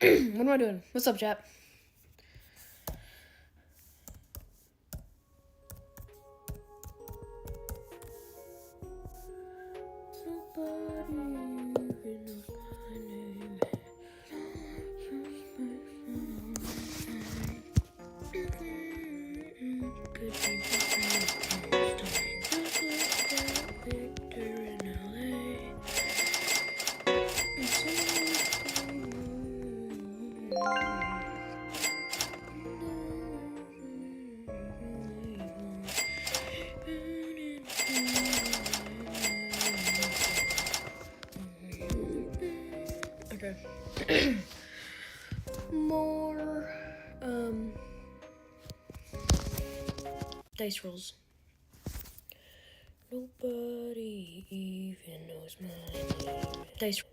What am I doing? What's up, chat? Okay. More dice rolls. Nobody even knows my name. Dice.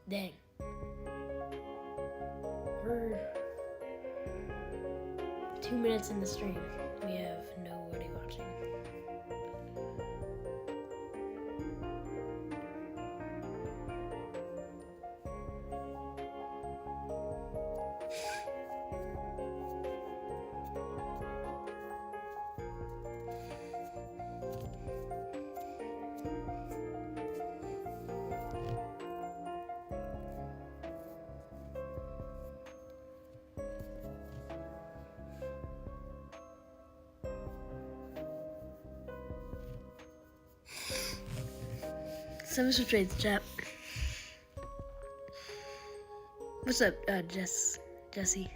Dang. We're 2 minutes in the stream. We have nobody watching. Seven trades, chat. What's up, Jesse?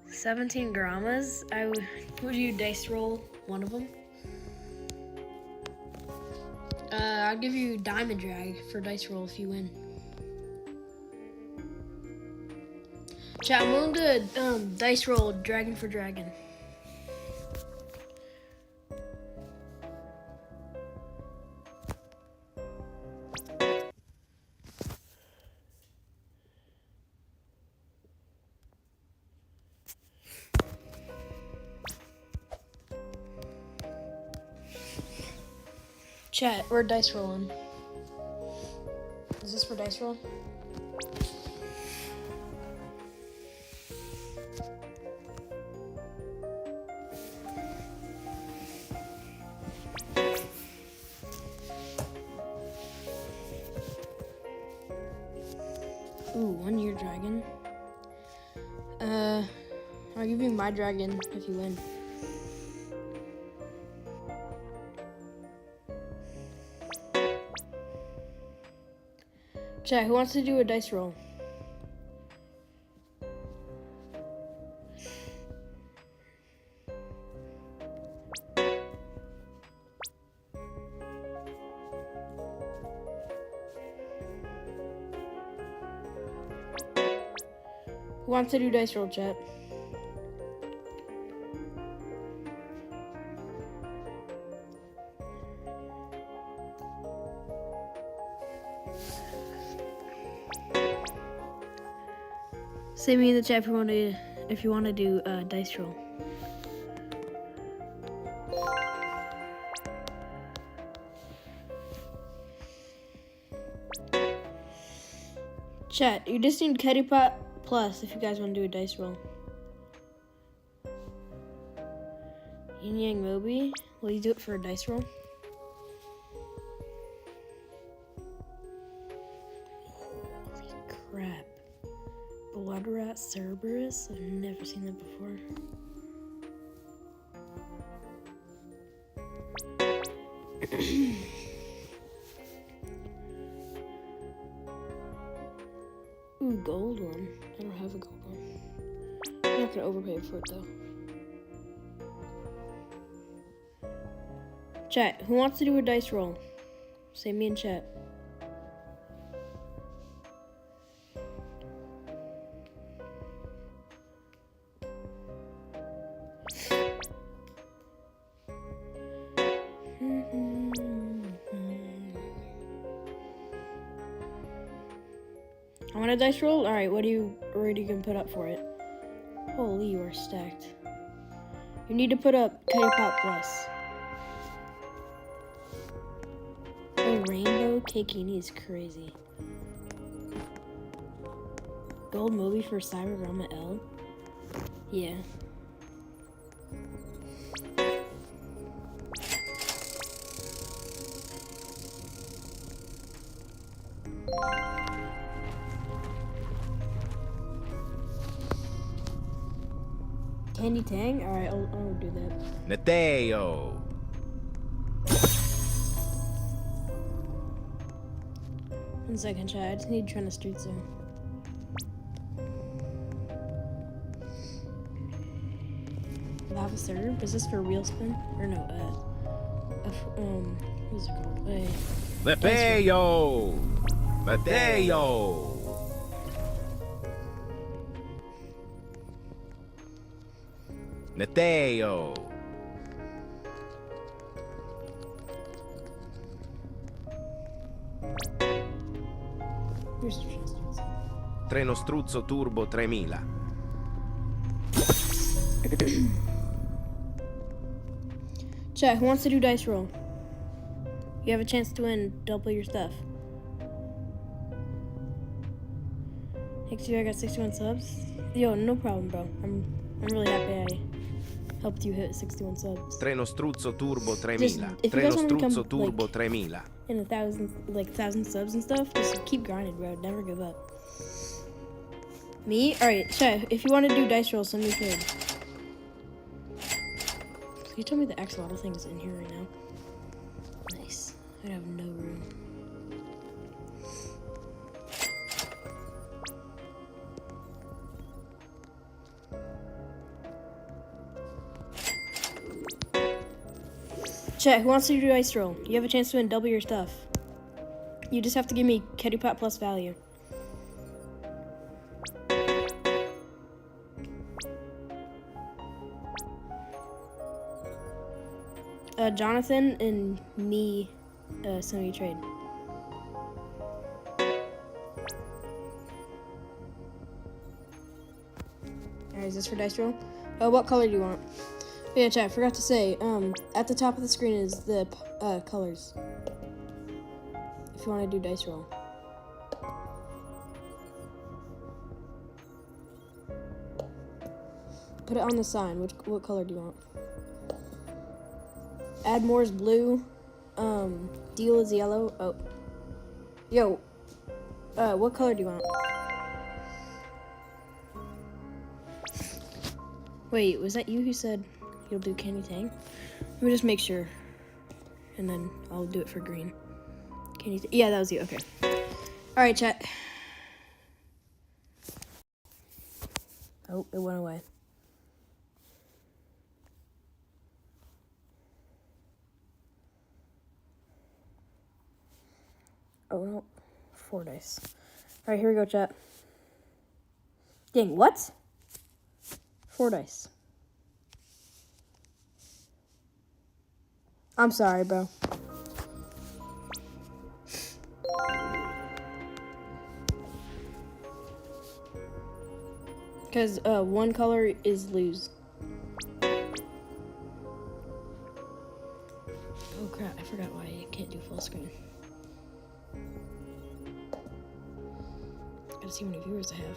$17 grams. Would you dice roll one of them? I'll give you diamond drag for dice roll if you win. Chat, I'm willing to dice roll dragon for dragon. Chat, we're dice rolling. Is this for dice roll? Ooh, 1 year dragon. I'll give you my dragon if you win. Chat, who wants to do a dice roll? Who wants to do dice roll, chat? Say me in the chat if you want to do dice roll. Chat, you just need Kitty Pot Plus if you guys want to do a dice roll. Yin Yang Moby, will you do it for a dice roll? Holy crap. Cerberus? I've never seen that before. Ooh, gold one. I don't have a gold one. I'm not gonna overpay for it though. Chat, who wants to do a dice roll? Say me in chat. I want a dice roll? Alright, what are you gonna put up for it? Holy, you are stacked. You need to put up Kitty Pop Plus. A rainbow Kikini is crazy. Gold movie for Cyberrama L? Yeah. Candy Tang? Alright, I'll do that. Neteo. One second, chat. I just need to try to street zone. Lava Serve? Is this for real spin? Or no, what's it called? Lepeo. Mateo. Neteo. Here's the chance. Treno Struzzo Turbo 3000. Chat, who wants to do dice roll? You have a chance to win double your stuff. Thanks to you, I got 61 subs. Yo, no problem, bro. I'm really happy I helped you hit 61 subs. Treno Struzzo Turbo Just, 3000. if you Treno guys want to become Struzzo Turbo like 3000. in 1,000 subs and stuff, just keep grinding, bro. Never give up. Me? Alright, chat, if you want to do dice rolls, send me a code. Can you tell me the axolotl thing is in here right now? Nice. I have no room. Chat, who wants to do dice roll? You have a chance to win double your stuff. You just have to give me Kitty Pot plus value. Jonathan and me send me a trade. Alright, is this for dice roll? What color do you want? Yeah, chat, I forgot to say, at the top of the screen is the colors. If you want to do dice roll. Put it on the sign. What color do you want? Add more is blue. Deal is yellow. Oh. Yo. What color do you want? Wait, was that you who said you'll do Candy Tang? Let me just make sure. And then I'll do it for green. Candy yeah, that was you. Okay. Alright, chat. Oh, it went away. Oh no, 4 dice. All right, here we go, chat. Dang, what? 4 dice. I'm sorry, bro. Because one color is lose. Oh crap, I forgot why I can't do full screen. Gotta see how many viewers I have.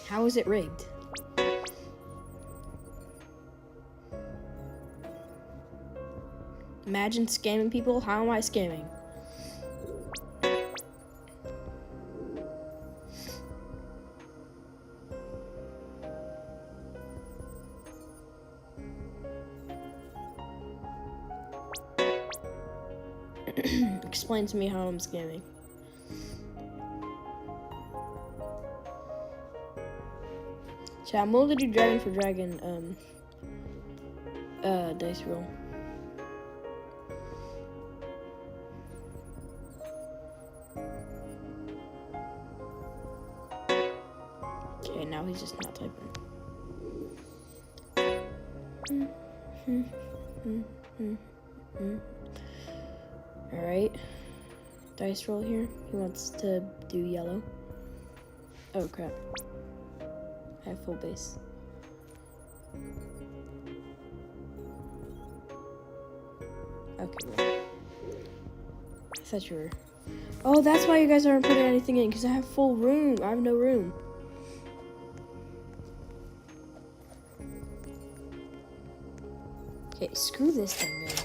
How is it rigged? Imagine scamming people. How am I scamming? explain to me how I'm scamming. So I'm willing to do dragon for dragon dice roll. Okay, now he's just not typing. Alright. Dice roll here. He wants to do yellow. Oh crap. I have full base. Okay, well. I thought you were... Oh, that's why you guys aren't putting anything in, because I have full room. I have no room. Okay, screw this thing then.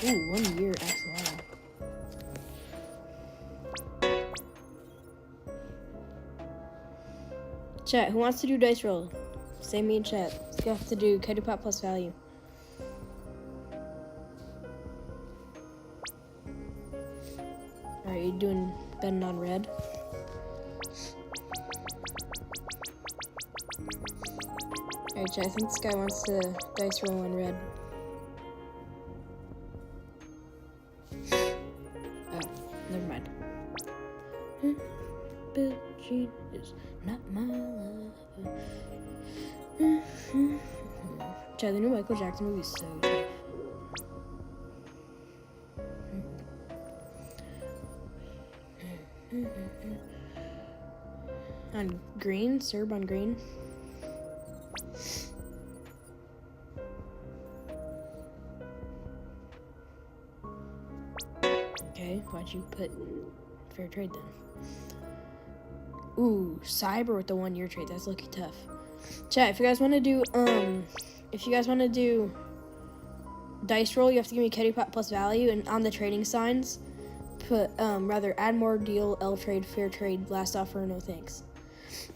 Ooh, 1 year XL. Chat, who wants to do dice roll? Say me in chat. You have to do Katie Pot plus value. Alright, you doing betting on red? Alright, chat, I think this guy wants to dice roll on red. Never mind. Billie Jean is not my lover. Chad, the new Michael Jackson movie is so good. On green, Serb on green. Okay, why'd you put fair trade then? Ooh, cyber with the 1 year trade. That's looking tough. Chat, if you guys want to do dice roll, you have to give me Katie Pot plus value, and on the trading signs, put rather add more, deal, L trade, fair trade, last offer, no thanks.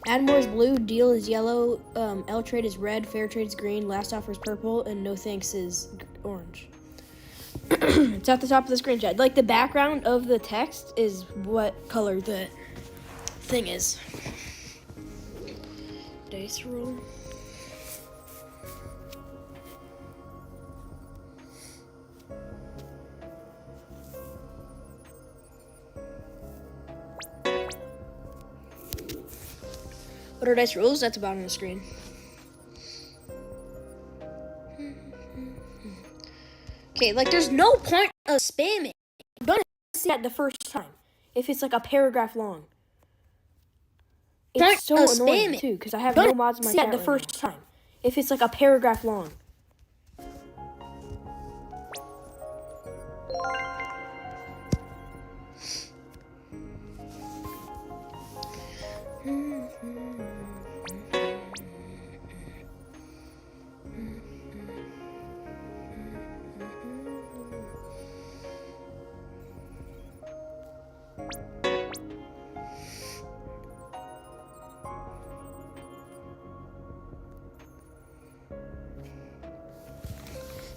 Add more is blue, deal is yellow, L trade is red, fair trade is green, last offer is purple, and no thanks is orange. It's at the top of the screen, chat. Like the background of the text is what color the thing is. Dice roll. What are dice rolls? That's about on the screen. Okay, like there's no point of spamming. I'm gonna see that the first time if it's like a paragraph long. It's so annoying too because I have no mods in my chat the first time if it's like a paragraph long.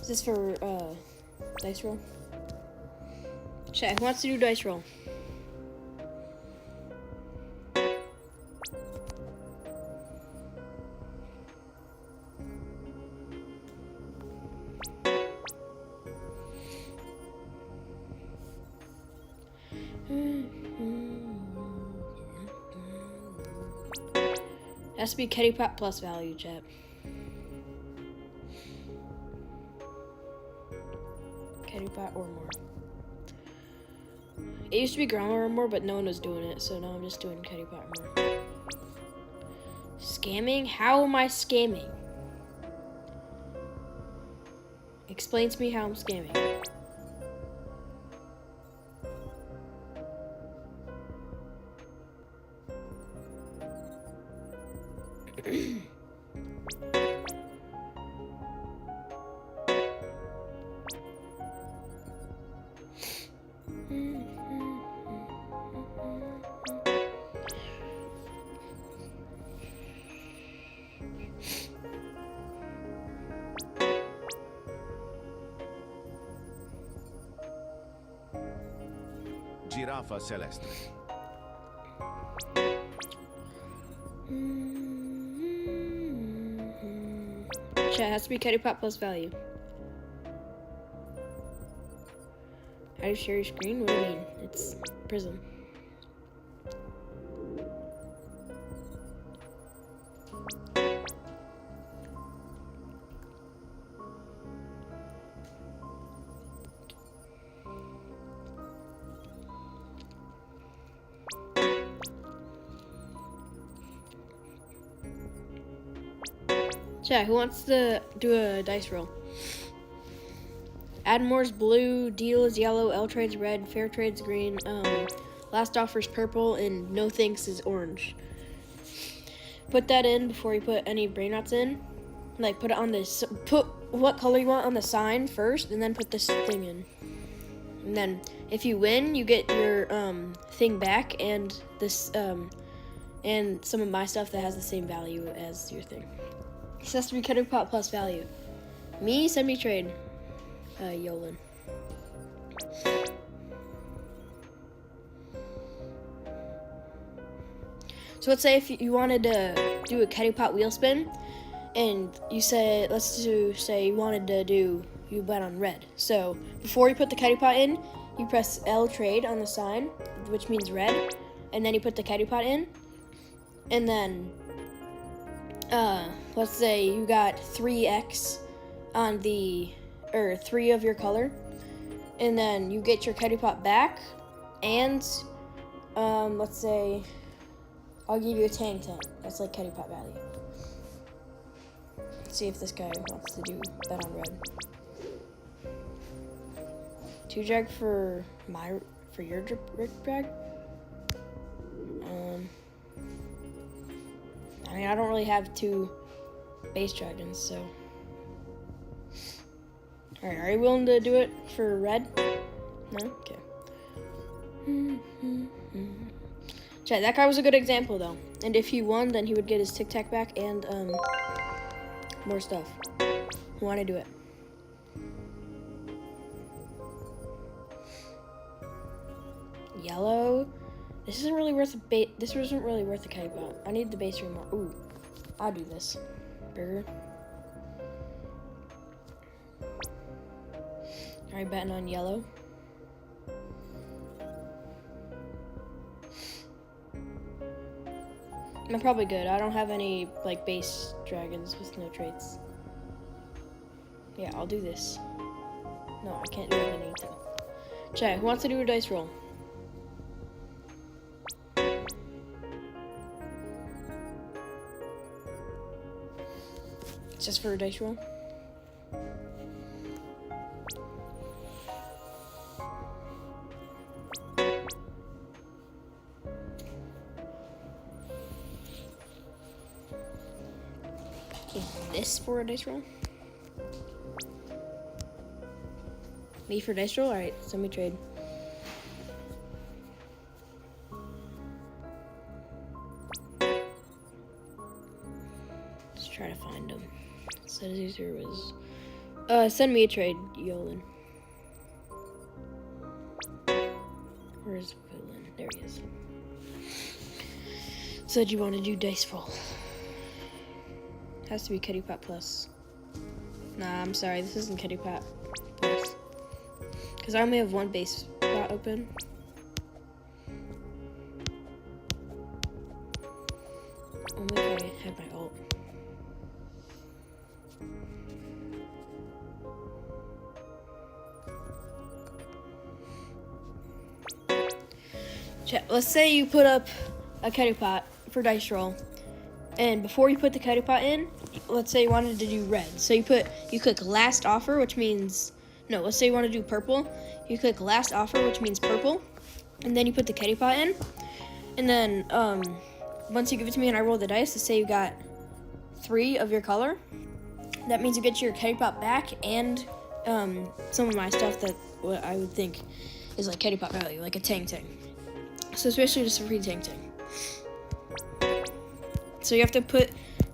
Is this for dice roll? Chat, who wants to do dice roll? Has to be Katie Pot plus value, chat. Katie Pot or more. It used to be Grandma or more, but no one was doing it, so now I'm just doing Katie Pot or more. Scamming? How am I scamming? Explain to me how I'm scamming. giraffa celeste. Chat, has to be Kitty Pot plus value. How do you share your screen? What do you mean? It's Prism. Chat, who wants to do a dice roll? Admore's blue, Deal is yellow, L Trade's red, Fair Trade's green, Last Offer's purple, and No Thanks is orange. Put that in before you put any brain rots in. Like, put it on this, put what color you want on the sign first, and then put this thing in. And then, if you win, you get your, thing back, and this, and some of my stuff that has the same value as your thing. This has to be Kitty Pot plus value. Me, send me trade. Yolan. So let's say if you wanted to do a Kitty Pot wheel spin, and you say, say you wanted to do, you bet on red. So before you put the Kitty Pot in, you press L Trade on the sign, which means red, and then you put the Kitty Pot in, and then let's say you got 3x on the, or 3 of your color, and then you get your Kitty Pot back, and let's say I'll give you a Tang Tang. That's like Kitty Pot value. Let's see if this guy wants to do bet on red. 2 drag for your drag. I mean, I don't really have 2 base dragons, so. Alright, are you willing to do it for red? No? Okay. Chat, that guy was a good example, though. And if he won, then he would get his Tic Tac back and, more stuff. Who wanna do it? Yellow. This isn't really worth this isn't really worth the Kitty Pot. I need the base ring more. Ooh, I'll do this. Burger. Are you betting on yellow? I'm probably good. I don't have any like base dragons with no traits. Yeah, I'll do this. No, I can't do anything. Chat, who wants to do a dice roll? Just for a dice roll. This for a dice roll. Me for dice roll? Alright, send me trade. Let's try to find him. Said his user was send me a trade, Yolan. Where's Villain? There he is. Said you want to do dice roll. Has to be Kitty Pot plus. Nah, I'm sorry, this isn't Kitty Pot plus. Because I only have 1 base spot open. Only if I had my ult. Let's say you put up a Kitty Pot for dice roll, and before you put the Kitty Pot in, let's say you wanted to do red. So you click last offer, which means no. Let's say you want to do purple. You click last offer, which means purple, and then you put the Kitty Pot in, and then once you give it to me and I roll the dice, let's say you got 3 of your color. That means you get your Kitty Pot back and some of my stuff that what I would think is like Kitty Pot value, like a Tang Tang. So especially just a free Tang Tang. So you have to put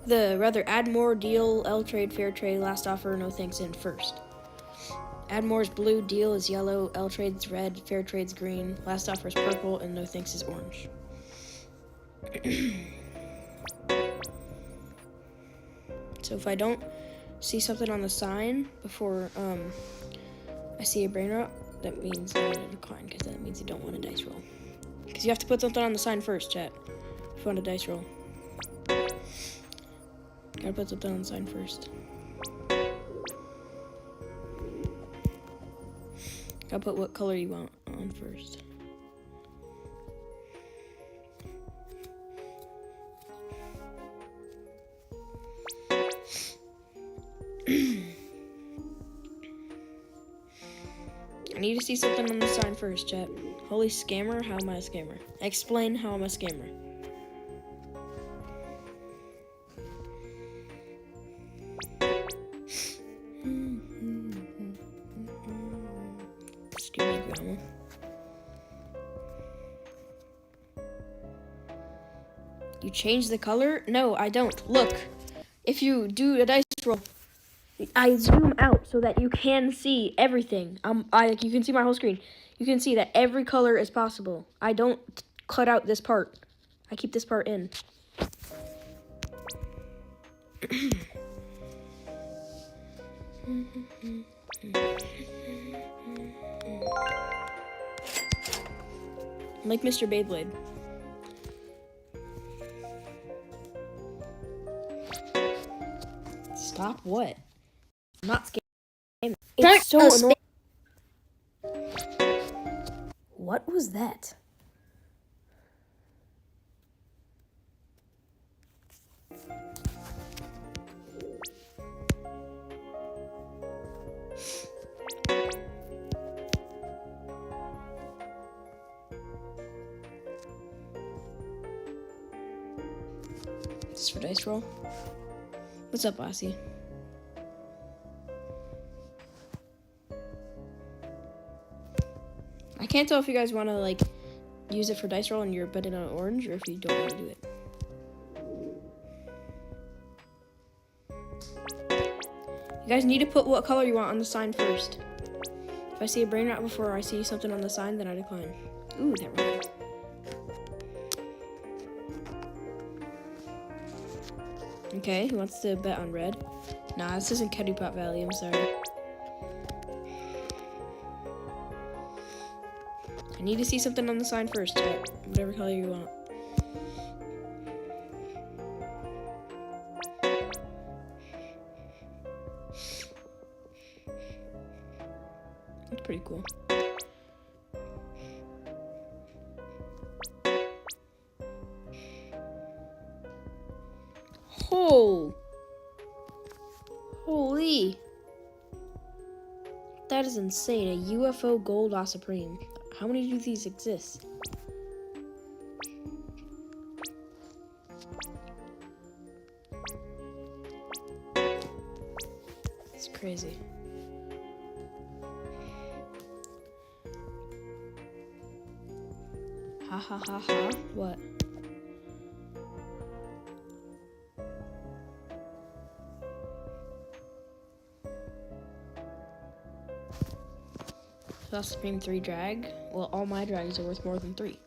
add more, deal, L trade, fair trade, last offer, no thanks in first. Admore's blue, deal is yellow, L trade's red, fair trade's green, last offer is purple, and no thanks is orange. So if I don't see something on the sign before I see a brain rot, that means I'm gonna decline, because that means you don't want a dice roll. Because you have to put something on the sign first, chat, if you want a dice roll. Gotta put something on the sign first. Gotta put what color you want on first. I need to see something on the sign first, chat. Holy scammer, how am I a scammer? Explain how I'm a scammer. Scooby Grandma. You change the color? No, I don't. Look, if you do a dice roll, I zoom out so that you can see everything. You can see my whole screen. You can see that every color is possible. I don't cut out this part. I keep this part in. Like Mr. Beyblade. Stop what? I'm not scared. It's so annoying. What was that? This is for dice roll. What's up, Lassie? I can't tell if you guys want to like use it for dice roll and you're betting on orange, or if you don't want to do it. You guys need to put what color you want on the sign first. If I see a brain rot before I see something on the sign, then I decline. Ooh, that rhymed. Okay, who wants to bet on red? Nah, this isn't Ketty Pot Valley, I'm sorry. I need to see something on the sign first, chat. Whatever color you want. That's pretty cool. Oh! Holy! That is insane. A UFO Gold La Supreme. How many do these exist? It's crazy. Ha ha ha ha. What? La Supreme 3 drag. Well, all my drags are worth more than 3.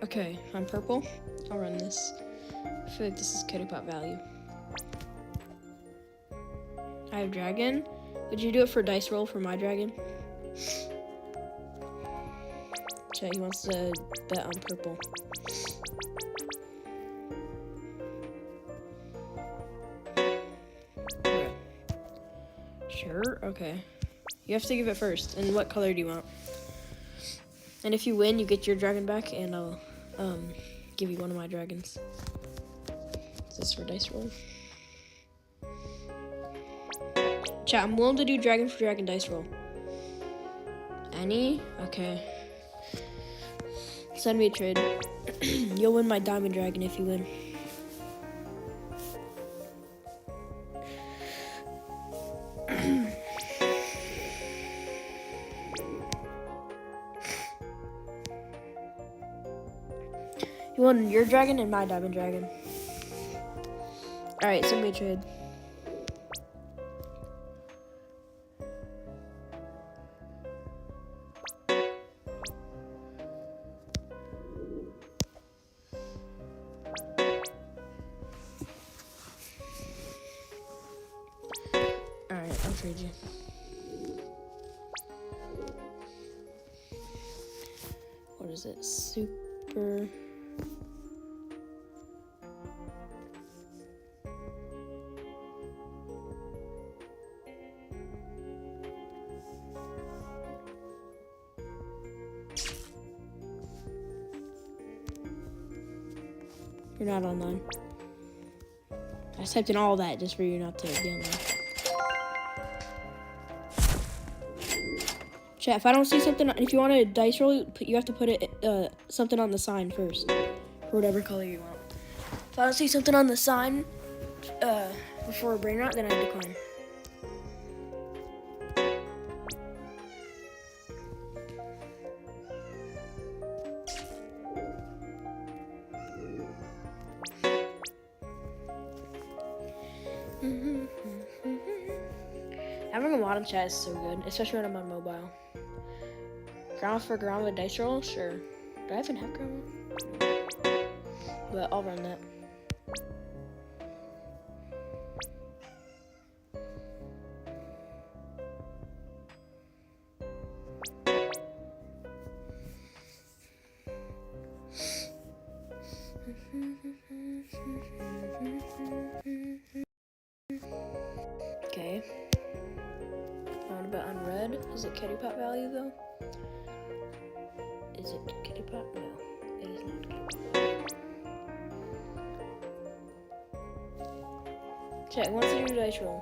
Okay, I'm purple. I'll run this. I feel like this is Ketty Pot value. I have dragon. Would you do it for dice roll for my dragon? He wants to bet on purple. Okay. Sure, okay. You have to give it first. And what color do you want? And if you win, you get your dragon back, and I'll give you one of my dragons. Is this for dice roll? Chat, I'm willing to do dragon for dragon dice roll. Any? Okay. Send me a trade. You'll win my diamond dragon if you win. You want your dragon and my diamond dragon. Alright, send me a trade. Alright, I'll trade you. What is it? Super. You're not online. I just typed in all that just for you not to be online. Chat, if I don't see something, if you want a dice roll, you have to put it something on the sign first, for whatever color you want. If I don't see something on the sign before a brain rot, then I decline. Having a mod in chat is so good, especially when I'm on mobile. Ground for ground with dice roll? Sure. Do I even have ground? But I'll run that. Okay. What about on red? Is it kitty pot value though? Is it kitty pot? No, it is not kitty pot. Check, wants to do a dice roll.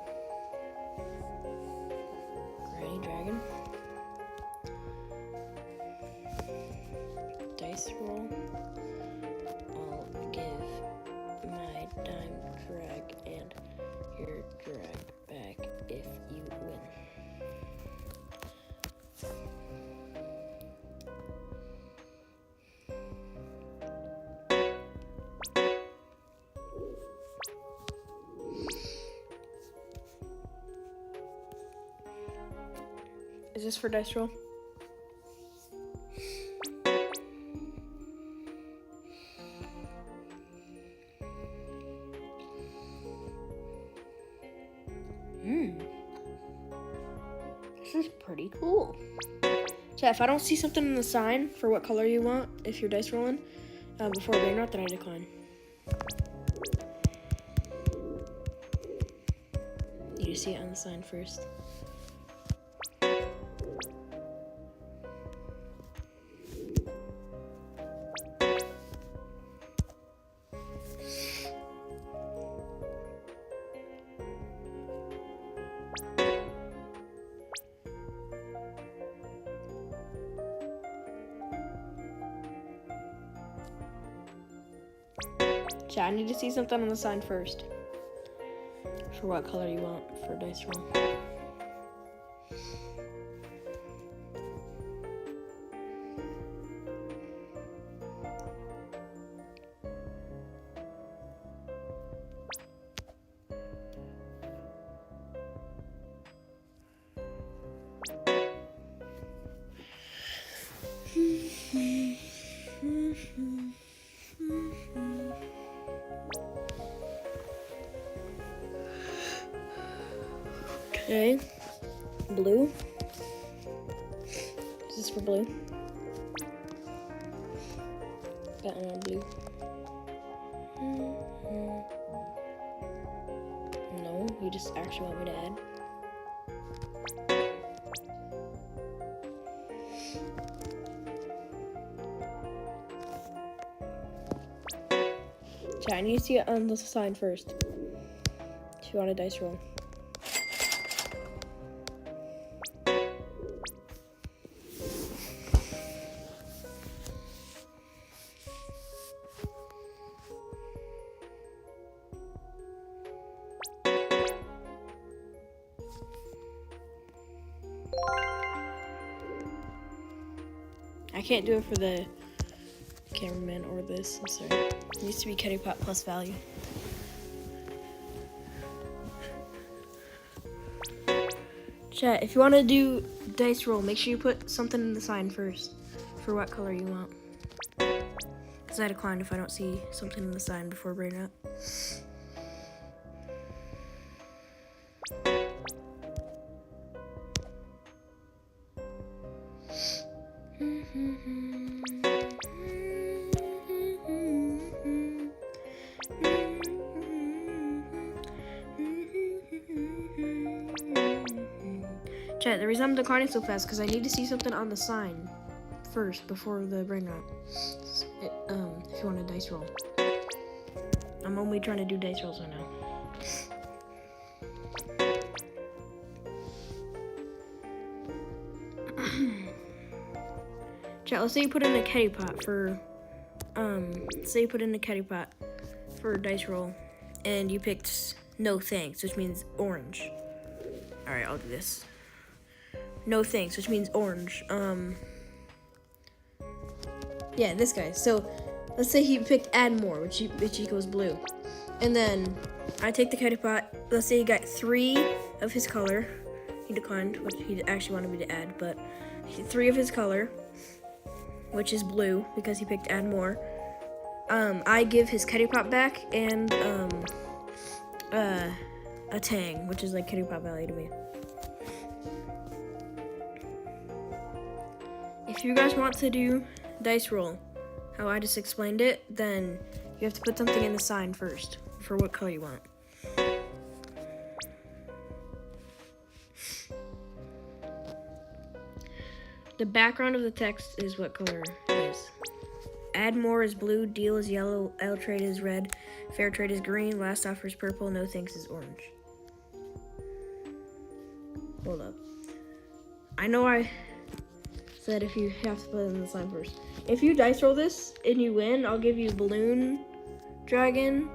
Granny dragon. Dice roll. I'll give my dime drag and your drag back if you win. Is this for dice roll? This is pretty cool. Chat, if I don't see something in the sign for what color you want, if you're dice rolling, before brain rot, then I decline. You see it on the sign first. Chat, I need to see something on the sign first. For what color you want for dice roll. Okay, blue. Is this for blue? Got one on blue. No, you just actually want me to add. Chat, I need to see it on the sign first. If you want a dice roll. I can't do it for the cameraman or this. I'm sorry. It used to be Ketty Pot plus value. Chat, if you want to do dice roll, make sure you put something in the sign first for what color you want. Because I decline if I don't see something in the sign before bringing it up. Chat, the reason I'm declining so fast because I need to see something on the sign first before the bring up. If you want a dice roll. I'm only trying to do dice rolls right now. Chat, let's say you put in a Ketty Pot for dice roll and you picked no thanks, which means orange. Alright, I'll do this. No thanks, which means orange. Yeah, this guy. So let's say he picked add more, which equals blue. And then I take the Ketty Pot. Let's say he got 3 of his color. He declined, which he actually wanted me to add, but 3 of his color, which is blue because he picked add more. I give his Ketty Pot back and a tang, which is like Ketty Pot value to me. If you guys want to do dice roll, how I just explained it, then you have to put something in the sign first for what color you want. The background of the text is what color it is. Add more is blue, deal is yellow, L trade is red, fair trade is green, last offer is purple, no thanks is orange. Hold up. I know I said if you have to put it in the sign first. If you dice roll this and you win, I'll give you balloon, dragon,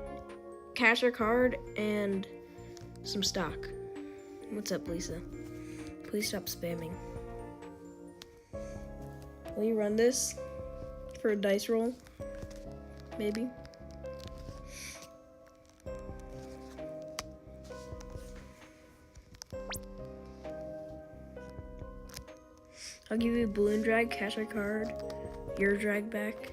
cash or card, and some stock. What's up, Lisa? Please stop spamming. Will you run this for a dice roll? Maybe. I'll give you balloon drag, cash or card, your drag back.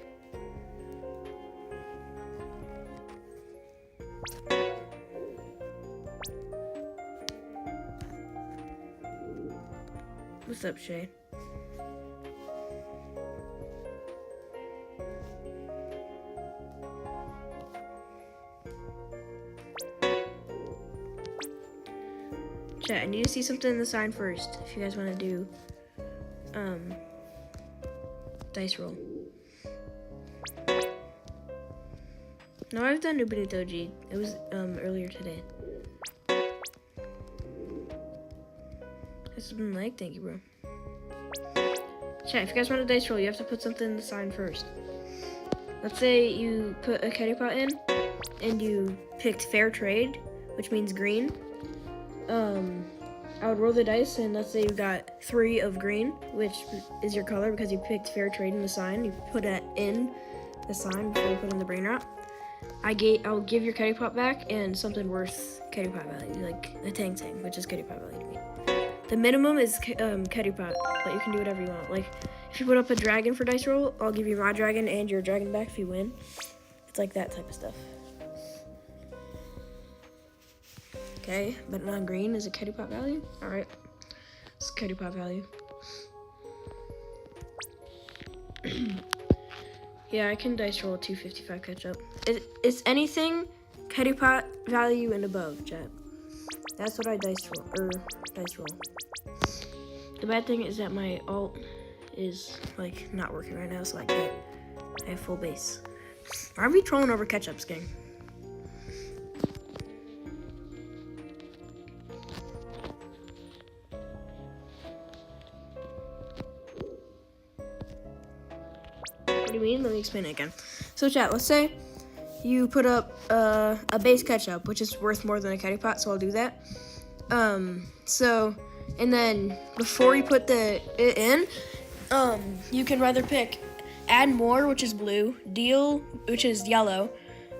What's up, Shay? Chat, I need to see something in the sign first if you guys want to do dice roll. No, I've done Nubini Doji. It was earlier today. This has been like, thank you, bro. Chat, if you guys want a dice roll, you have to put something in the sign first. Let's say you put a Ketty Pot in and you picked fair trade, which means green. I would roll the dice, and let's say you got 3 of green, which is your color because you picked fair trade in the sign. You put that in the sign before you put in the brain rot. I'll give your Ketty Pot back and something worth Ketty Pot value, like a tang, which is Ketty Pot value to me. The minimum is Ketty Pot, but you can do whatever you want. Like, if you put up a dragon for dice roll, I'll give you my dragon and your dragon back if you win. It's like that type of stuff. Okay, but non-green is a Ketty Pot value? Alright, it's Ketty Pot value. Yeah, I can dice roll a 255 ketchup. It's anything Ketty Pot value and above, chat. That's what I dice roll. The bad thing is that my alt is like not working right now, so I can't. I have full base. Why are we trolling over ketchups, gang? What do you mean? Let me explain it again. So chat, let's say you put up a base ketchup, which is worth more than a Ketty Pot, so I'll do that. And then before you put it in, you can rather pick Add more, which is blue. Deal, which is yellow.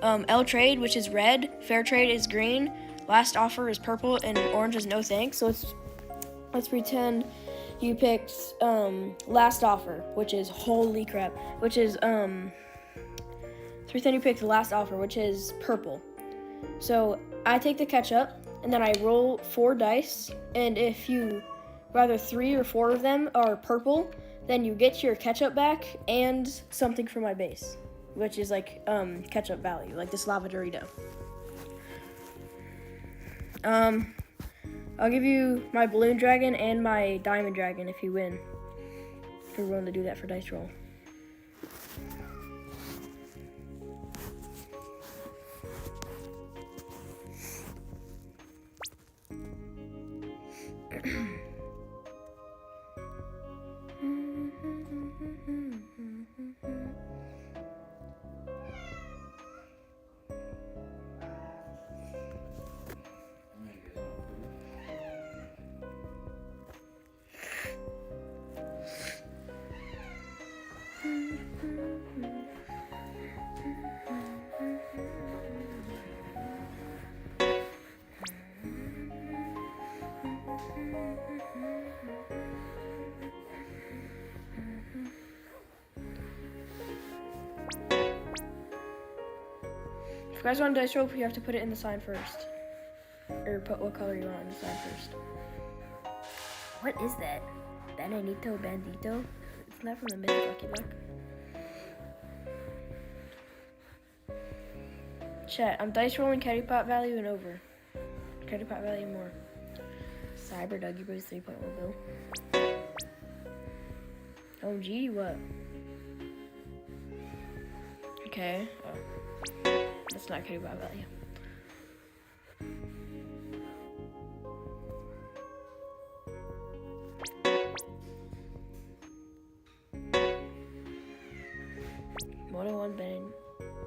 L trade, which is red. Fair trade is green. Last offer is purple, and orange is no thanks. So let's pretend you picked last offer, which is holy crap, which is let's pretend you picked the last offer, which is purple. So I take the ketchup and then I roll 4 dice, and if you rather 3 or 4 of them are purple, then you get your ketchup back and something for my base, which is like ketchup value, like this lava Dorito. I'll give you my balloon dragon and my diamond dragon if you win. If you're willing to do that for dice roll. If you guys want a dice roll, you have to put it in the sign first. Or put what color you want in the sign first. What is that? Bananito Bandito? Isn't that from the Mythic Lucky Duck? Chat, I'm dice rolling Caddy Pot value and over. Caddy Pot value more. Cyber Dougie Bros 3.1 bill. OMG, what? Okay. Oh. That's not Caddy Pot value.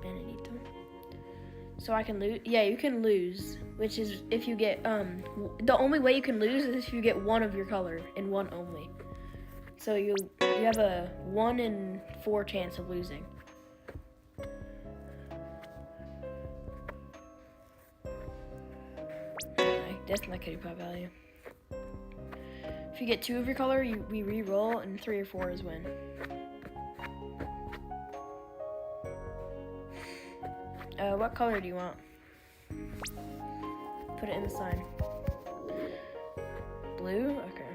Benedito. So I can lose. Yeah, you can lose, which is if you get the only way you can lose is if you get one of your color and one only. So you have a 1 in 4 chance of losing. That's my Kitty Pot value. If you get 2 of your color, we re-roll, and 3 or 4 is win. What color do you want? Put it in the sign. Blue? Okay.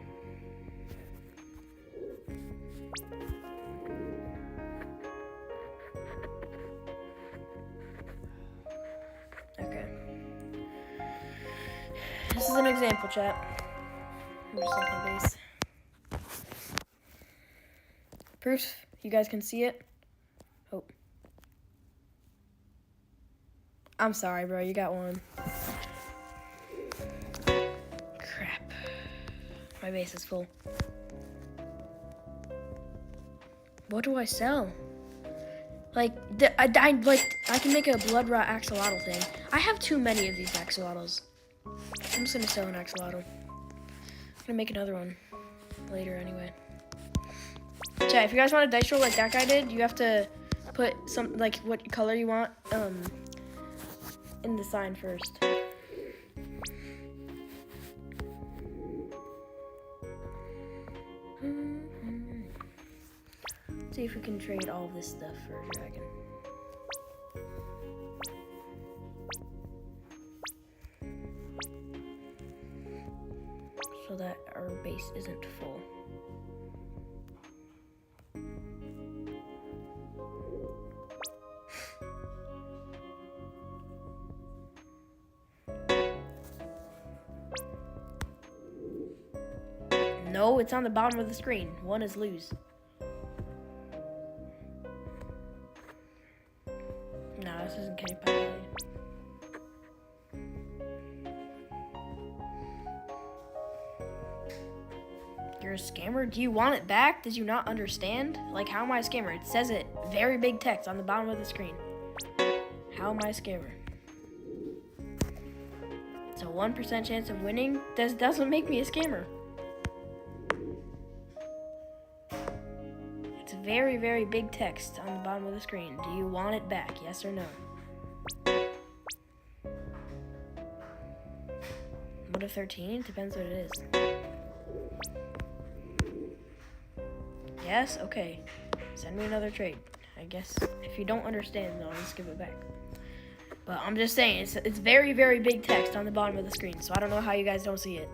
Okay. This is an example, chat. I'm just off my base. Proof, you guys can see it. Oh. I'm sorry, bro. You got one. Crap. My base is full. What do I sell? Like, I can make a blood rot axolotl thing. I have too many of these axolotls. I'm just gonna sell an axolotl. I'm gonna make another one later anyway. Chat, if you guys want a dice roll like that guy did, you have to put some, like, what color you want, in the sign first. Let's see if we can trade all this stuff for a dragon. So that our base isn't full. No, it's on the bottom of the screen. 1 is lose. No, this isn't Kitty Pot value. You're a scammer? Do you want it back? Did you not understand? Like, how am I a scammer? It says it, very big text on the bottom of the screen. How am I a scammer? It's a 1% chance of winning. Doesn't make me a scammer. It's very, very big text on the bottom of the screen. Do you want it back? Yes or no? What if 13? Depends what it is. Yes? Okay. Send me another trade. I guess if you don't understand, then I'll just give it back. But I'm just saying, it's very, very big text on the bottom of the screen, so I don't know how you guys don't see it.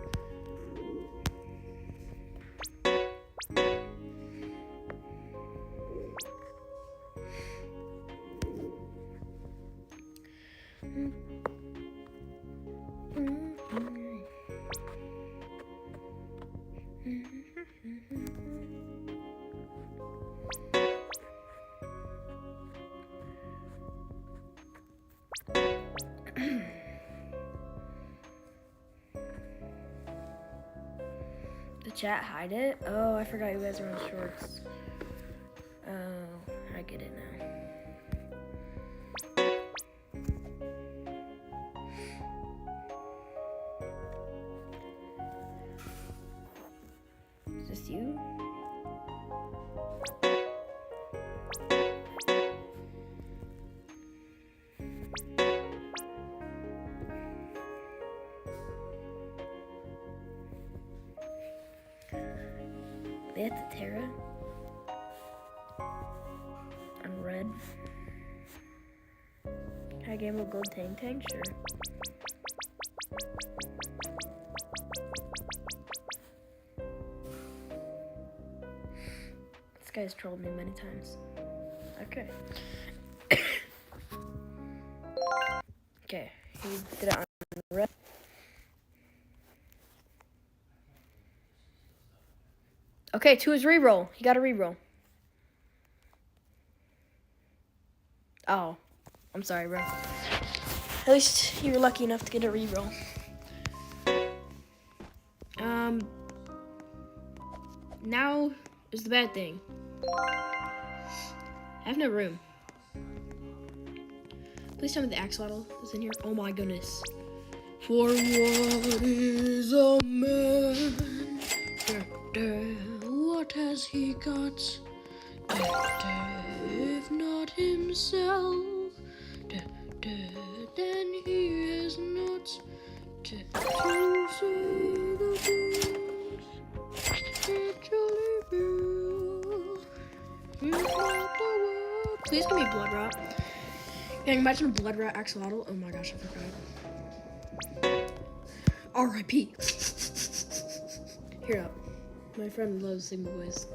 The chat hide it? Oh, I forgot you guys are on shorts. Oh, I get it now. Is this you? That's Terra. I'm red. Can I game a gold tank? Sure. This guy's trolled me many times. Okay. Okay, he did it on red. Okay, to his reroll. He got a reroll. Oh, I'm sorry, bro. At least you were lucky enough to get a reroll. Now is the bad thing. I have no room. Please tell me the axolotl is in here. Oh my goodness. For what is a man? What has he got? If not himself, then he is not to see the goods. Actually, please give me blood rot. Can you imagine a blood rat axolotl? Oh my gosh, I forgot. R.I.P. Here up. My friend loves Sigma Boys.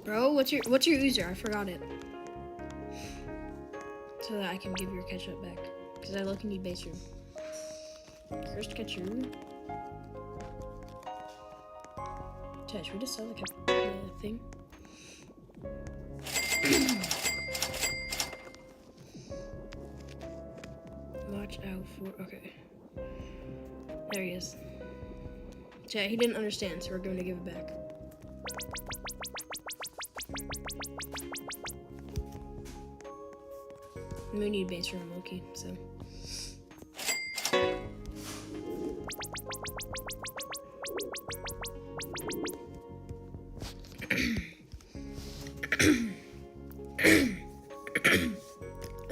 Bro, what's your user? I forgot it. So that I can give your ketchup back. Because I look need base room. Cursed ketchup. Chat, should we just sell the thing? Watch out for. Okay. There he is. Chat, he didn't understand, so we're going to give it back. We need base room, Loki, so.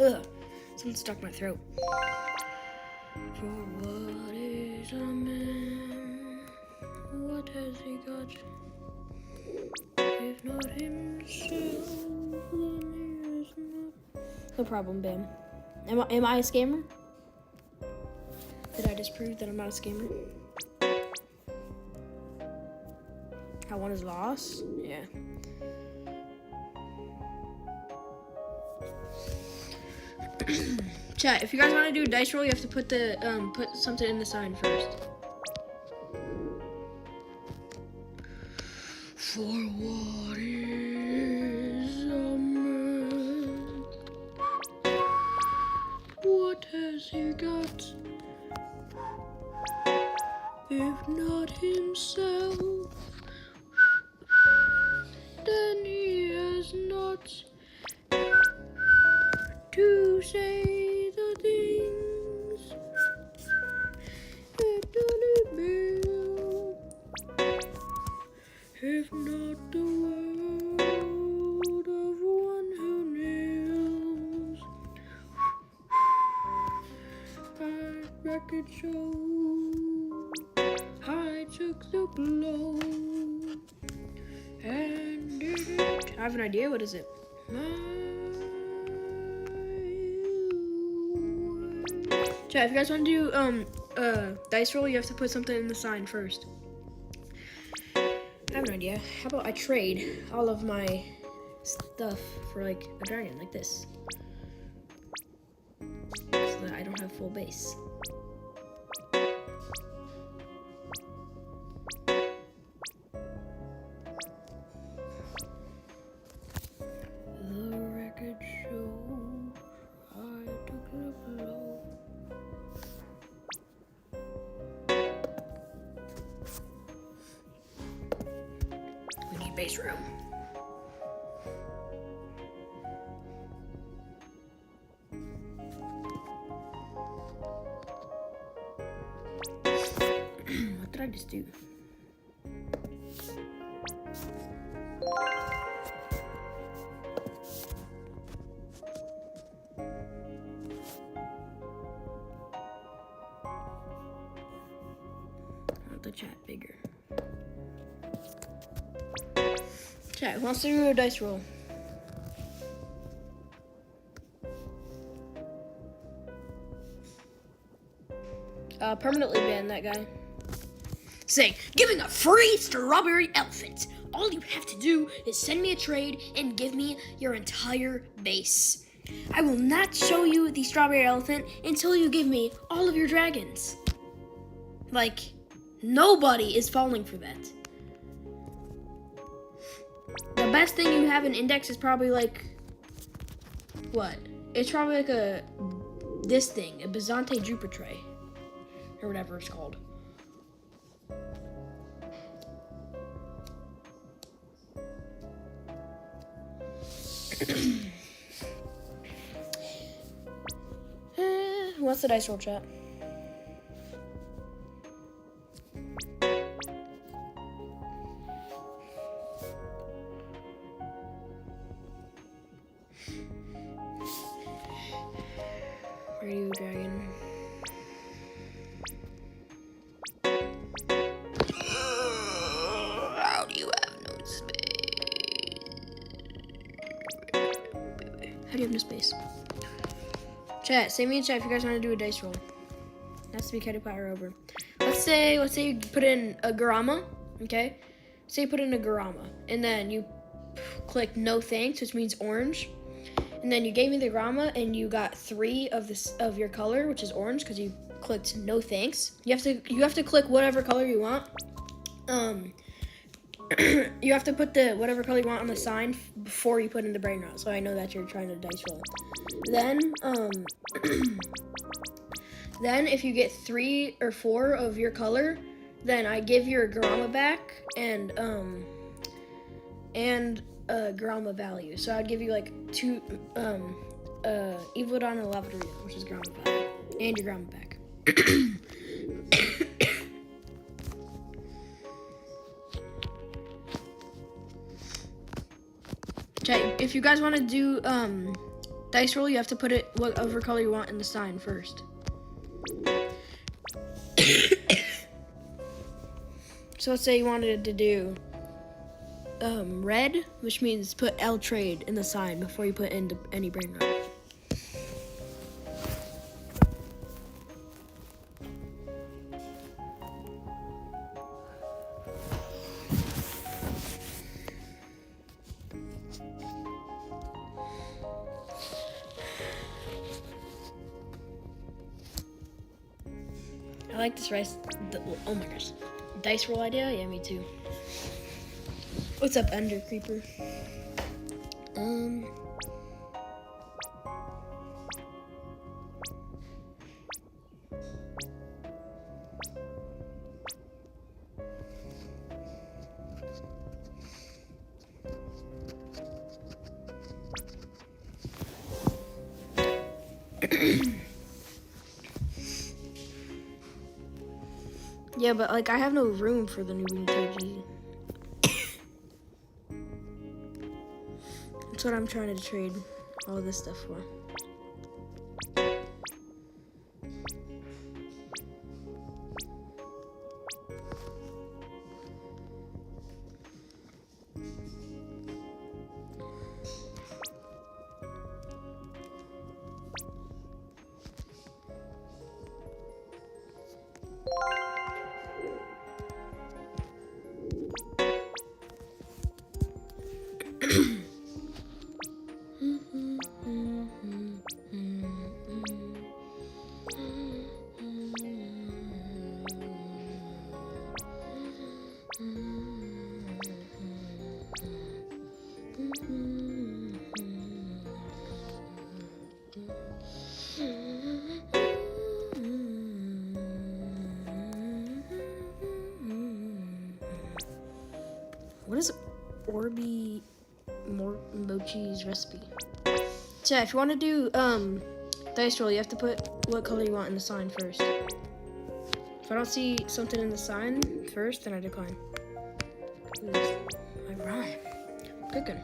Ugh, something stuck in my throat. For what is a man? What has he got? If not himself, then he is not. No problem, Bam. Am I a scammer? Did I just prove that I'm not a scammer? I won his loss? Yeah. Chat, if you guys want to do a dice roll, you have to put put something in the sign first. For what is a man? What has he got? If not himself, then record show. I took the blow and did it. I have an idea. What is it? Chat, if you guys want to do dice roll, you have to put something in the sign first. I have an idea. How about I trade all of my stuff for like a dragon, like this, so that I don't have full base. The record show. I took the blow. We need base room. What did I just do? I want the chat bigger. Chat, who wants to do a dice roll? Permanently ban that guy. Saying, giving a free strawberry elephant. All you have to do is send me a trade and give me your entire base. I will not show you the strawberry elephant until you give me all of your dragons. Like, nobody is falling for that. The best thing you have in Index is probably like, what? It's probably like this thing, a Byzante Jupiter, or whatever it's called. What's the dice roll, chat? Radio Dragon. How do you have no space? How do you have no space? Chat, say me in chat if you guys want to do a dice roll. That's to be Kitty Power over. Let's say you put in a Garama, okay? Say you put in a Garama, and then you click no thanks, which means orange. And then you gave me the Garama, and you got 3 of your color, which is orange, because you clicked no thanks. You have to click whatever color you want. You have to put the whatever color you want on the sign before you put in the brain rot, so I know that you're trying to dice roll. Then then if you get 3 or 4 of your color, then I give your Garama back and Garama value. So I'd give you like 2 Evilodon and Lavadorian, which is Garama value, and your Garama back. Okay, if you guys want to do dice roll, you have to put it whatever color you want in the sign first. So let's say you wanted to do red, which means put L trade in the sign before you put into any brain rot. I like this oh my gosh. Dice roll idea? Yeah, me too. What's up, Ender Creeper? Yeah, but like I have no room for the new Unity. That's what I'm trying to trade all this stuff for. What is Orbi Mochi's recipe? So if you want to do dice roll, you have to put what color you want in the sign first. If I don't see something in the sign first, then I decline. I rhyme. Cooking.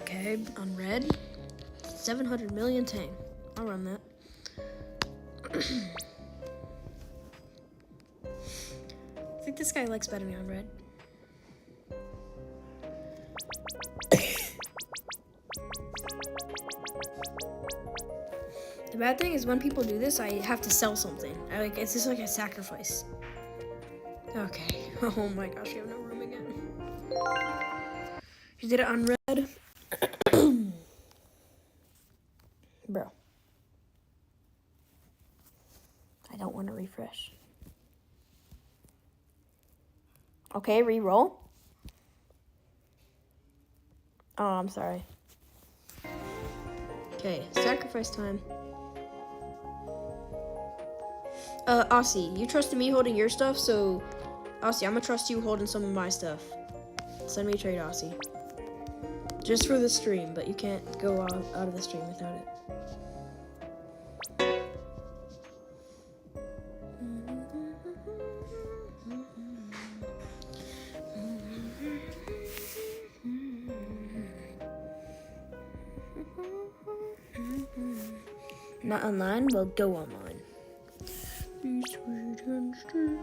Okay, on red, 700 million tang. I'll run that. I think this guy likes betting me on red. The bad thing is when people do this, I have to sell something. It's just like a sacrifice. Okay. Oh my gosh, you have no room again. You did it on red. Bro. I don't want to refresh. Okay, re-roll. Oh, I'm sorry. Okay, sacrifice time. Aussie, you trusted me holding your stuff, so Aussie, I'm gonna trust you holding some of my stuff. Send me a trade, Aussie. Just for the stream, but you can't go out of the stream without it. Not online? Well, go online. Be sweet and straight.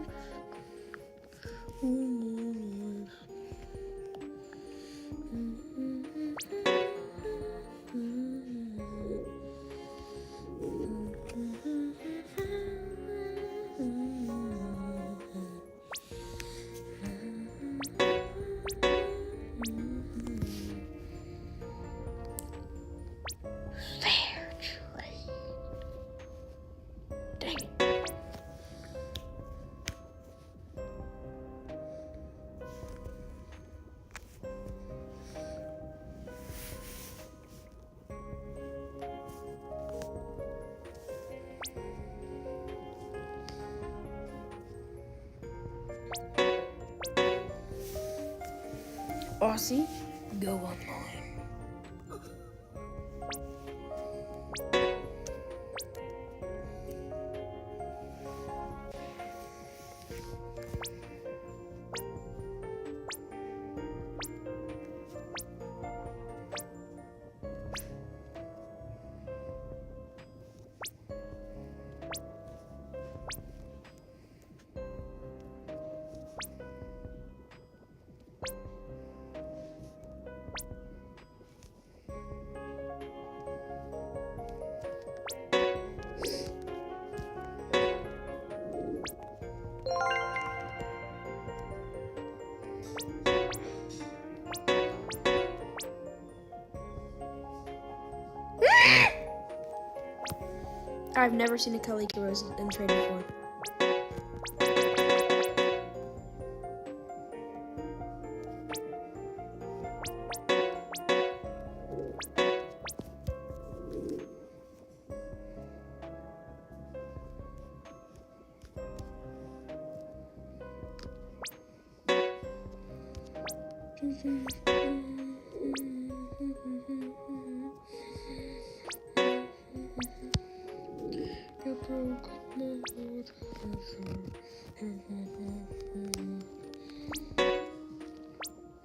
Aussie, go online. I've never seen a Kaliki Rose in trade before.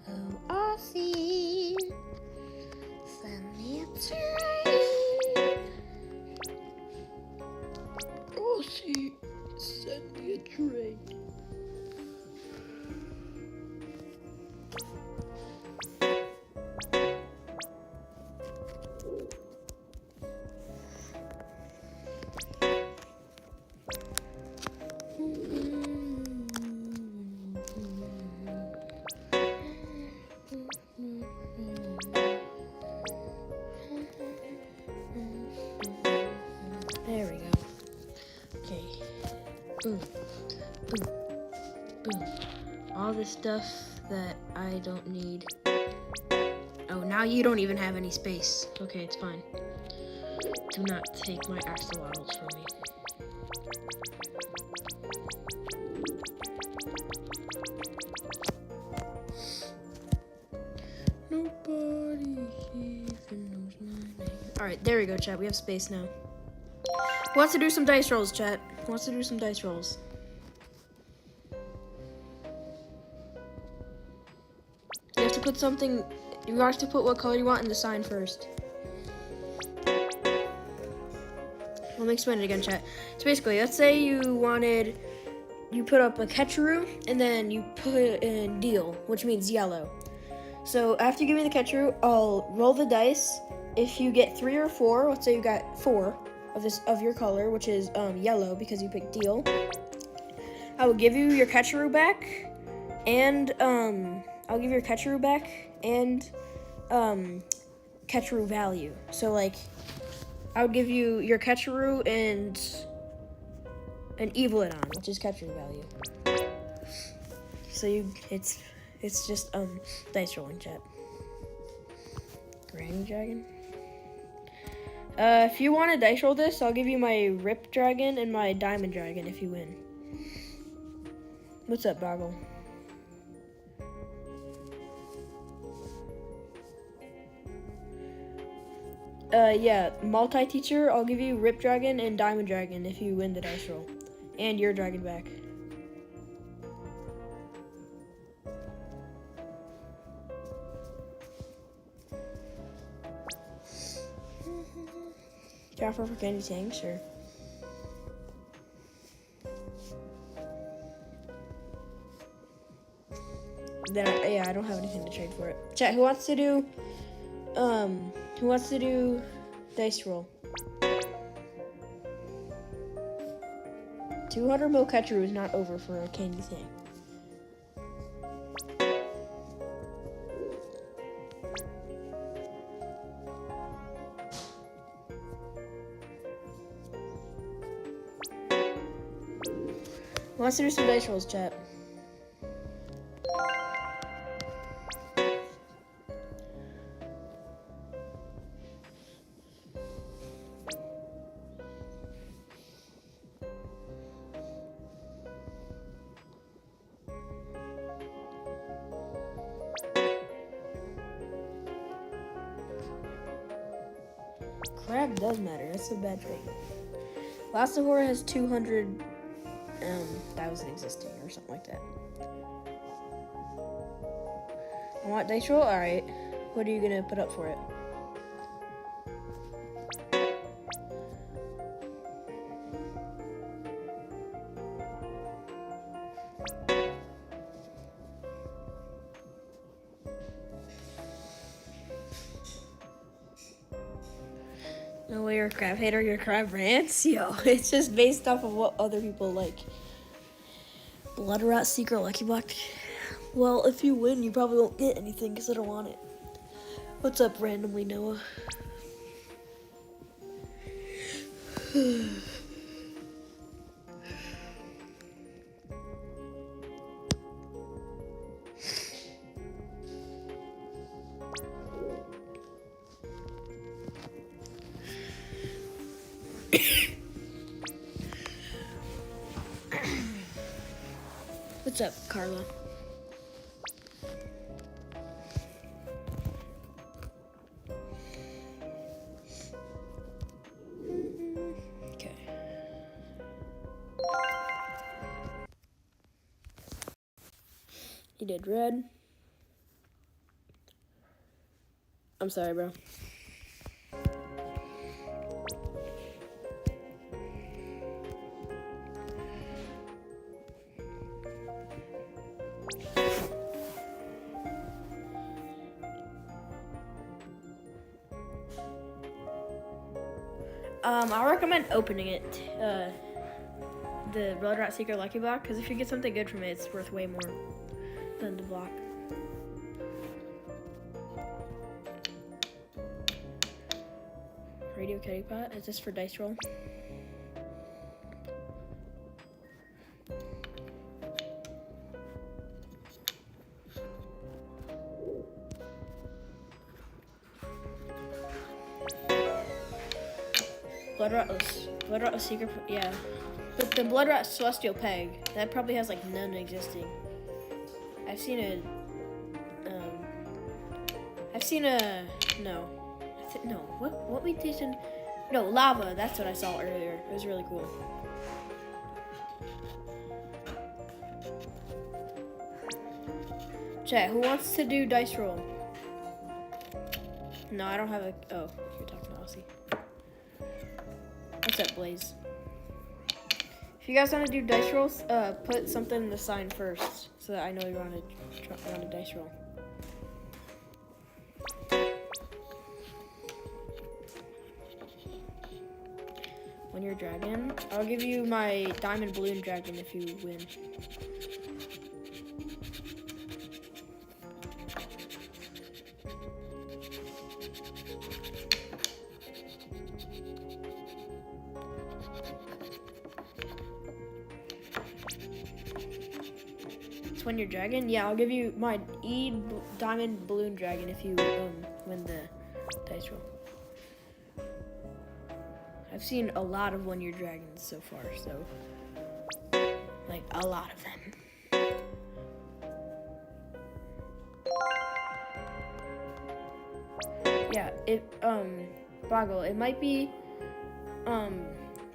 Oh, Aussie, send me a trade. Aussie, send me a trade. There we go. Okay. Boom. Boom. Boom. All this stuff that I don't need. Oh, now you don't even have any space. Okay, it's fine. Do not take my axolotls from me. Nobody even knows my name. Alright, there we go, chat. We have space now. Who wants to do some dice rolls, chat? Who wants to do some dice rolls? You have to put something, you have to put what color you want in the sign first. Let me explain it again, chat. So basically, let's say you put up a catcheroo, and then you put in deal, which means yellow. So after you give me the catcheroo, I'll roll the dice. If you get 3 or 4, let's say you got 4 of your color, which is yellow because you picked deal, I will give you your catcheroo back, and I'll give your catcheroo back and catcheroo value. So like, I would give you your catcheroo and an evelyn, which is catcheroo value. So it's just dice rolling, chat. Granny dragon. If you want to dice roll this, I'll give you my rip dragon and my diamond dragon if you win. What's up, Boggle? Yeah, multi-teacher, I'll give you Rip Dragon and Diamond Dragon if you win the dice roll. And your dragon back. Can I offer for candy tank? Sure. Then, I don't have anything to trade for it. Chat, who wants to do dice roll? 200 mil catcher is not over for a candy thing. Who wants to do some dice rolls, chat? Crab does matter. That's a bad trait. Elastigore has 200,000 existing or something like that. I want dice roll? Alright. What are you gonna put up for it? No way you're a crab hater, you're a crab rants? Yo, it's just based off of what other people like. Blood Rat Secret Lucky Block. Well, if you win, you probably won't get anything because I don't want it. What's up, randomly, Noah? What's up, Carla? Okay. You did red. I'm sorry, bro. I'll recommend opening it, the Blood Rat Secret Lucky Block, because if you get something good from it, it's worth way more than the block. Radio Kitty Pot. Is this for dice roll? Blood Rat was secret, yeah. But the Blood Rat Celestial Peg, that probably has like none existing. I've seen a, what mutation? No, Lava, that's what I saw earlier. It was really cool. Chat, who wants to do dice roll? No, I don't have a, oh, you're talking to Aussie. What's up, Blaze? If you guys want to do dice rolls, put something in the sign first, so that I know you're on a dice roll. When you're a dragon, I'll give you my diamond balloon dragon if you win. When you're dragon, yeah, I'll give you my diamond balloon dragon if you win the dice roll. I've seen a lot of one-year dragons so far, so like a lot of them. Yeah, Boggle, it might be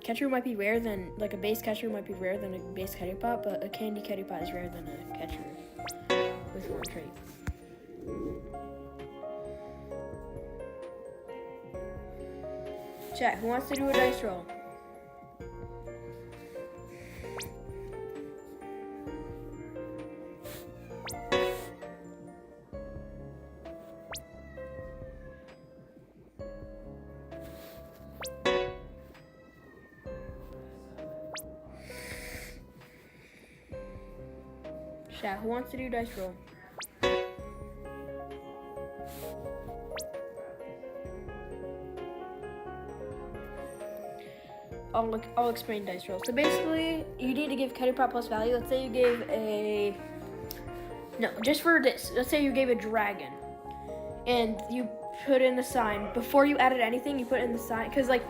Catcher might be rare than, like a base catcher might be rare than a base Kitty Pot, but a candy Kitty Pot is rare than a catcher with one trait. Chat, who wants to do a dice roll? Chat, who wants to do dice roll? I'll explain dice roll. So basically, you need to give Kitty Pot plus value. Let's say you gave a, no, just for this. Let's say you gave a dragon, and you put in the sign before you added anything. You put in the sign because like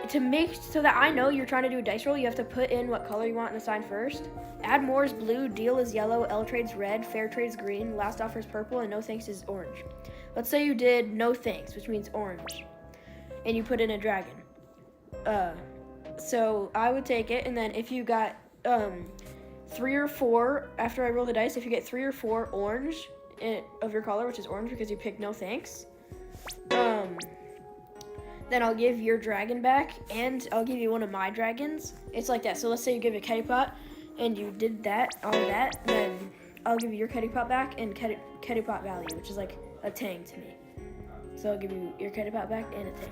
to make so that I know you're trying to do a dice roll, you have to put in what color you want in the sign first. Add more is blue, deal is yellow, L trade's red, fair trade's green, last offer is purple, and no thanks is orange. Let's say you did no thanks, which means orange, and you put in a dragon. So I would take it, and then if you got 3 or 4 after I roll the dice, if you get 3 or 4 orange of your color, which is orange because you picked no thanks, then I'll give your dragon back, and I'll give you one of my dragons. It's like that. So let's say you give a Kitty Pot, and you did that, all of that, then I'll give you your Kitty Pot back and Kitty Pot value, which is like a tang to me. So I'll give you your Kitty Pot back and a tang.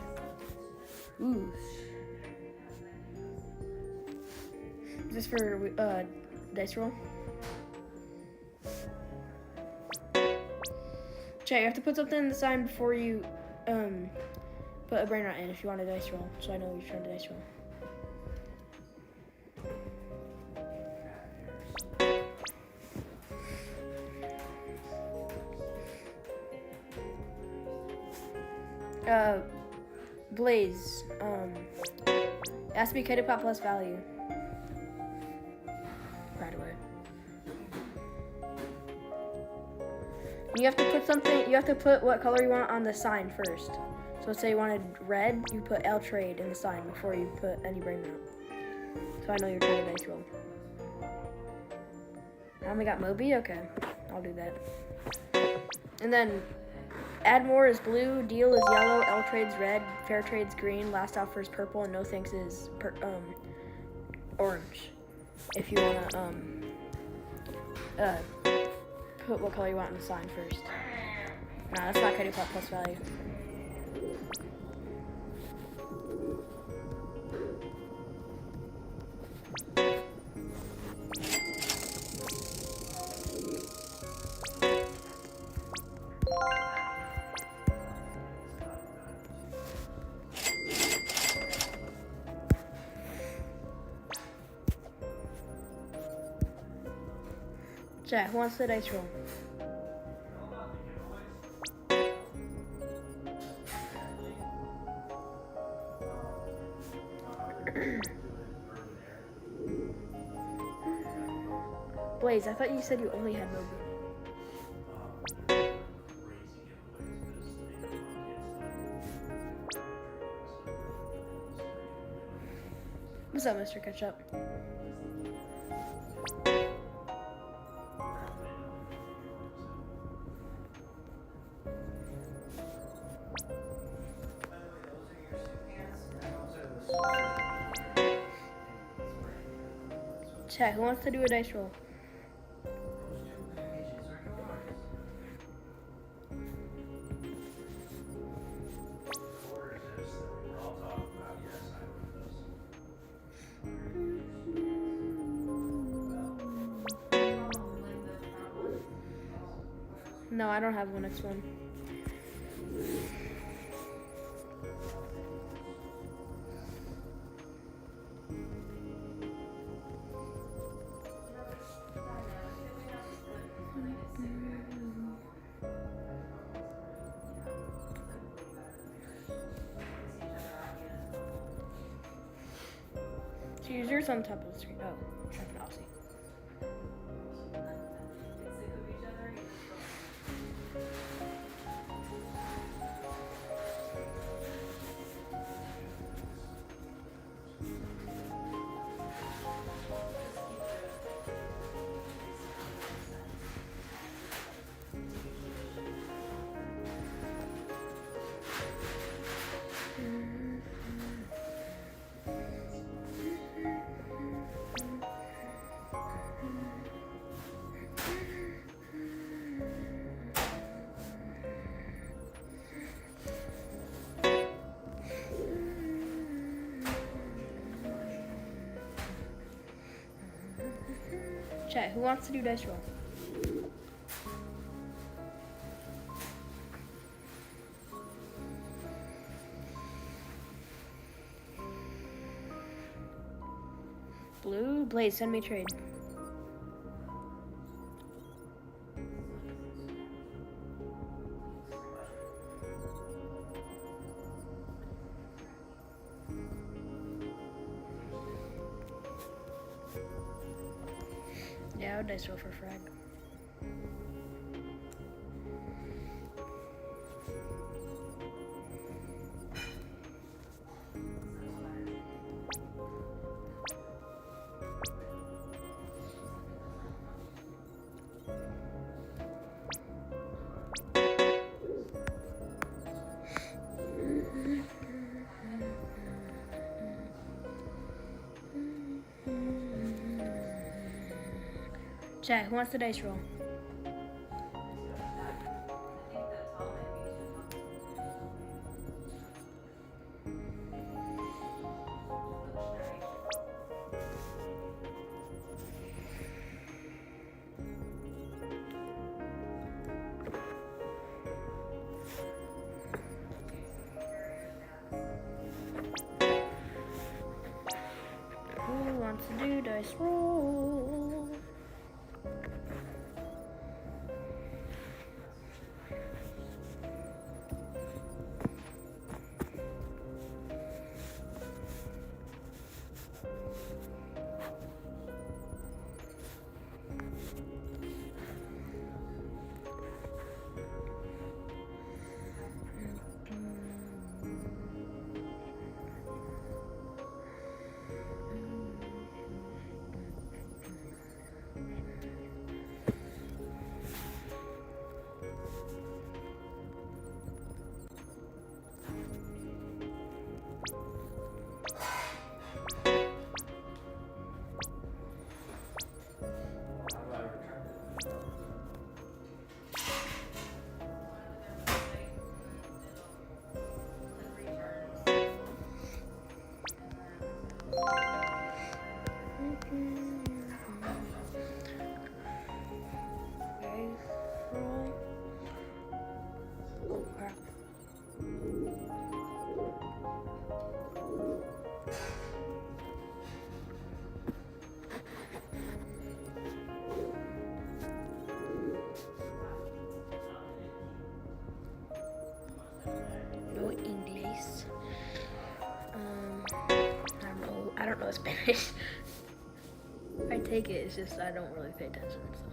Ooh. Is this for dice roll? Chat, you have to put something in the sign before you put a brain rot in if you want a dice roll, so I know you're trying to dice roll. Blaze, it has to be Kitty Pot plus value. Right away. You have to put something, you have to put what color you want on the sign first. So let's say you wanted red, you put L trade in the sign before you put any brain rot. So I know you're trying to dice roll. I only got Moby? Okay, I'll do that. And then add more is blue, deal is yellow, L trade's red, fair trade's green, last offer is purple, and no thanks is orange. If you wanna put what color you want in the sign first. Nah, that's not Kitty Pot plus value. Chat, who wants the dice roll? Blaze, I thought you said you only had Moby. What's up, Mr. Ketchup? Chat, who wants to do a dice roll? No, I don't have one next one. So use yours on top of the screen. Oh, I can all see. Chat, who wants to do dice roll? Blue, Blaze, send me trade. Yeah, I would dice roll for frag. Chat, who wants the dice roll? Who wants to do dice roll? No English. I don't know Spanish. I take it, it's just I don't really pay attention. So.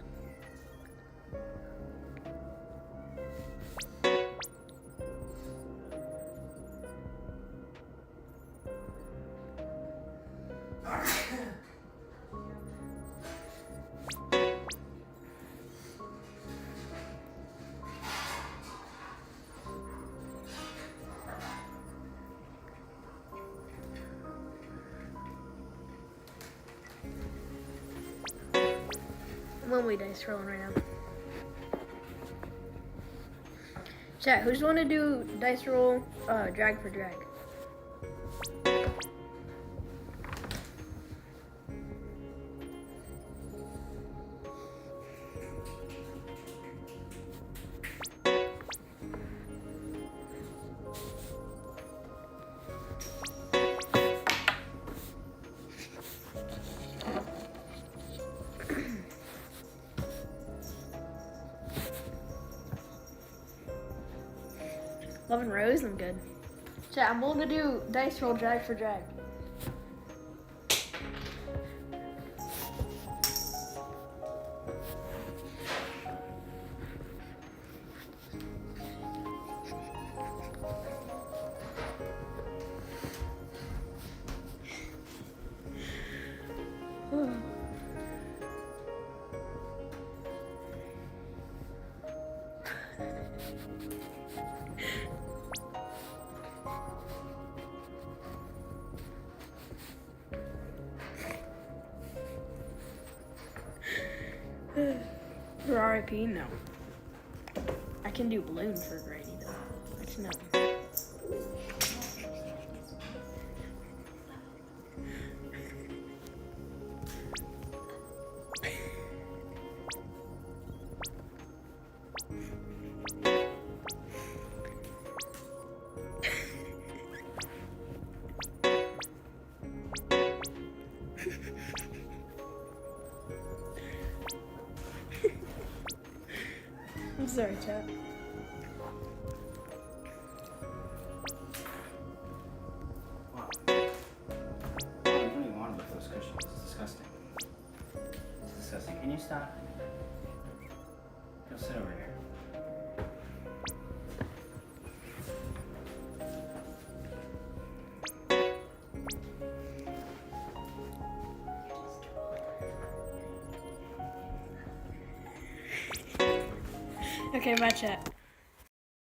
I'm only dice rolling right now. Chat, who's want to do dice roll, drag for drag? Love and Rose, I'm good. Chat, I'm willing to do dice roll drag for drag. For RIP, no. I can do balloon for Grady though. That's no. I'm sorry, chat. Wow. I don't even want to lift those cushions. It's disgusting. It's disgusting. Can you stop? Go sit over here. Okay, my chat.